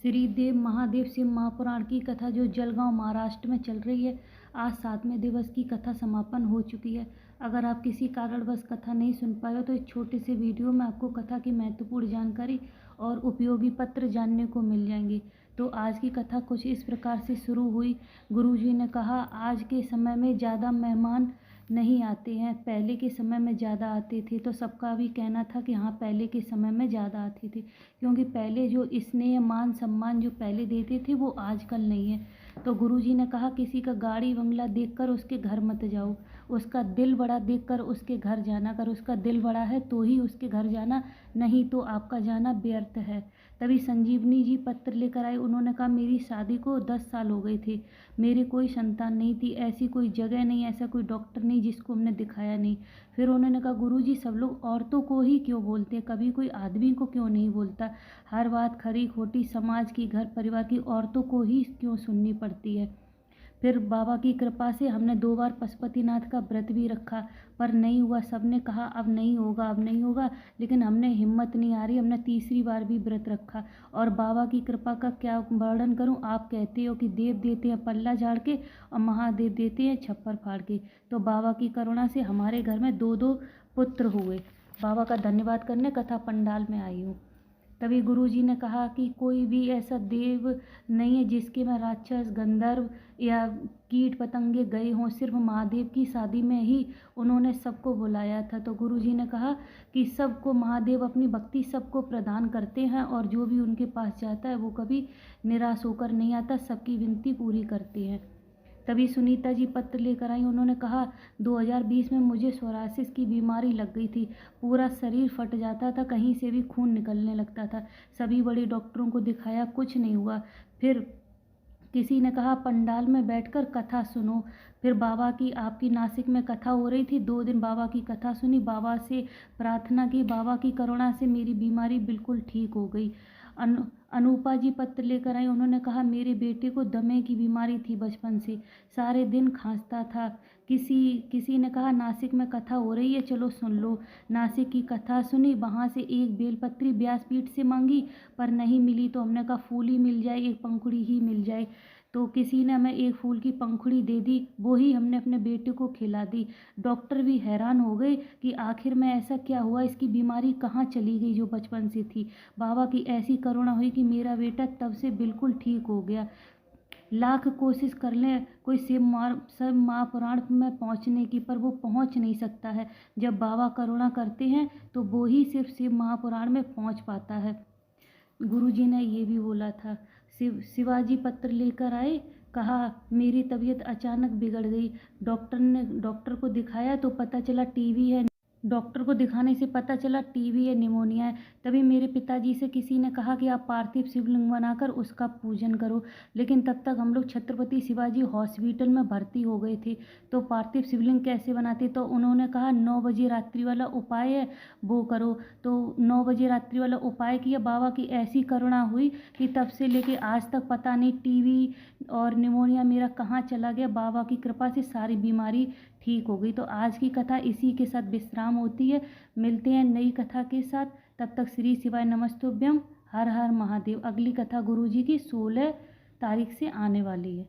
श्री देव महादेव शिव महापुराण की कथा जो जलगांव महाराष्ट्र में चल रही है, आज 7वें दिवस की कथा समापन हो चुकी है। अगर आप किसी कारणवश कथा नहीं सुन पाए हो तो इस छोटे से वीडियो में आपको कथा की महत्वपूर्ण जानकारी और उपयोगी पत्र जानने को मिल जाएंगे। तो आज की कथा कुछ इस प्रकार से शुरू हुई। गुरुजी ने कहा, आज के समय में ज़्यादा मेहमान नहीं आते हैं, पहले के समय में ज़्यादा आते थे। तो सबका भी कहना था कि हाँ, पहले के समय में ज़्यादा आते थे, क्योंकि पहले जो स्नेह मान सम्मान जो पहले देते थे वो आजकल नहीं है। तो गुरुजी ने कहा, किसी का गाड़ी बंगला देखकर उसके घर मत जाओ, उसका दिल बड़ा देखकर उसके घर जाना। अगर उसका दिल बड़ा है तो ही उसके घर जाना, नहीं तो आपका जाना व्यर्थ है। तभी संजीवनी जी पत्र लेकर आए। उन्होंने कहा, मेरी शादी को 10 साल हो गए थे, मेरी कोई संतान नहीं थी, ऐसी कोई जगह नहीं, ऐसा कोई डॉक्टर नहीं जिसको हमने दिखाया नहीं। फिर उन्होंने कहा, गुरुजी सब लोग औरतों को ही क्यों बोलते हैं, कभी कोई आदमी को क्यों नहीं बोलता। हर बात खरी खोटी समाज की, घर परिवार की, औरतों को ही क्यों सुननी पड़ती है। फिर बाबा की कृपा से हमने 2 बार पशुपतिनाथ का व्रत भी रखा, पर नहीं हुआ। सबने कहा अब नहीं होगा, अब नहीं होगा, लेकिन हमने हिम्मत नहीं आ रही, हमने तीसरी बार भी व्रत रखा। और बाबा की कृपा का क्या वर्णन करूं। आप कहते हो कि देव देते हैं पल्ला झाड़ के और महादेव देते हैं छप्पर फाड़ के। तो बाबा की करुणा से हमारे घर में 2-2 पुत्र हुए। बाबा का धन्यवाद करने कथा पंडाल में आई हूँ। तभी गुरुजी ने कहा कि कोई भी ऐसा देव नहीं है जिसके में राक्षस, गंधर्व या कीट पतंगे गए हों। सिर्फ महादेव की शादी में ही उन्होंने सबको बुलाया था। तो गुरुजी ने कहा कि सबको महादेव अपनी भक्ति सबको प्रदान करते हैं, और जो भी उनके पास जाता है वो कभी निराश होकर नहीं आता, सबकी विनती पूरी करते हैं। तभी सुनीता जी पत्र लेकर आई। उन्होंने कहा, 2020 में मुझे सोरासिस की बीमारी लग गई थी, पूरा शरीर फट जाता था, कहीं से भी खून निकलने लगता था, सभी बड़े डॉक्टरों को दिखाया, कुछ नहीं हुआ। फिर किसी ने कहा, पंडाल में बैठकर कथा सुनो। फिर बाबा की, आपकी नासिक में कथा हो रही थी, 2 दिन बाबा की कथा सुनी, बाबा से प्रार्थना की, बाबा की करुणा से मेरी बीमारी बिल्कुल ठीक हो गई। अनूपा जी पत्र लेकर आई। उन्होंने कहा, मेरे बेटे को दमे की बीमारी थी, बचपन से सारे दिन खांसता था। किसी ने कहा, नासिक में कथा हो रही है, चलो सुन लो। नासिक की कथा सुनी, वहाँ से एक बेलपत्री व्यासपीठ से मांगी, पर नहीं मिली। तो हमने कहा, फूल ही मिल जाए, एक पंखुड़ी ही मिल जाए। तो किसी ने हमें एक फूल की पंखुड़ी दे दी, वो ही हमने अपने बेटे को खिला दी। डॉक्टर भी हैरान हो गए कि आखिर में ऐसा क्या हुआ, इसकी बीमारी कहाँ चली गई जो बचपन से थी। बाबा की ऐसी करुणा हुई कि मेरा बेटा तब से बिल्कुल ठीक हो गया। लाख कोशिश कर लें कोई शिव महापुराण में पहुंचने की, पर वो पहुंच नहीं सकता है। जब बाबा करुणा करते हैं तो वो ही सिर्फ शिव महापुराण में पहुंच पाता है। गुरुजी ने ये भी बोला था। शिवाजी पत्र लेकर आए। कहा, मेरी तबीयत अचानक बिगड़ गई, डॉक्टर को दिखाया तो पता चला टीबी है। डॉक्टर को दिखाने से पता चला टीबी है, निमोनिया है। तभी मेरे पिताजी से किसी ने कहा कि आप पार्थिव शिवलिंग बनाकर उसका पूजन करो, लेकिन तब तक हम लोग छत्रपति शिवाजी हॉस्पिटल में भर्ती हो गए थे। तो पार्थिव शिवलिंग कैसे बनाते, तो उन्होंने कहा 9 बजे रात्रि वाला उपाय है वो करो। तो 9 बजे रात्रि वाला उपाय किया। बाबा की ऐसी करुणा हुई कि तब से लेके आज तक पता नहीं टीबी और निमोनिया मेरा कहाँ चला गया। बाबा की कृपा से सारी बीमारी ठीक हो गई। तो आज की कथा इसी के साथ विश्राम होती है। मिलते हैं नई कथा के साथ, तब तक श्री शिवाय नमस्तुभ्यम, हर हर महादेव। अगली कथा गुरुजी की 16 तारीख से आने वाली है।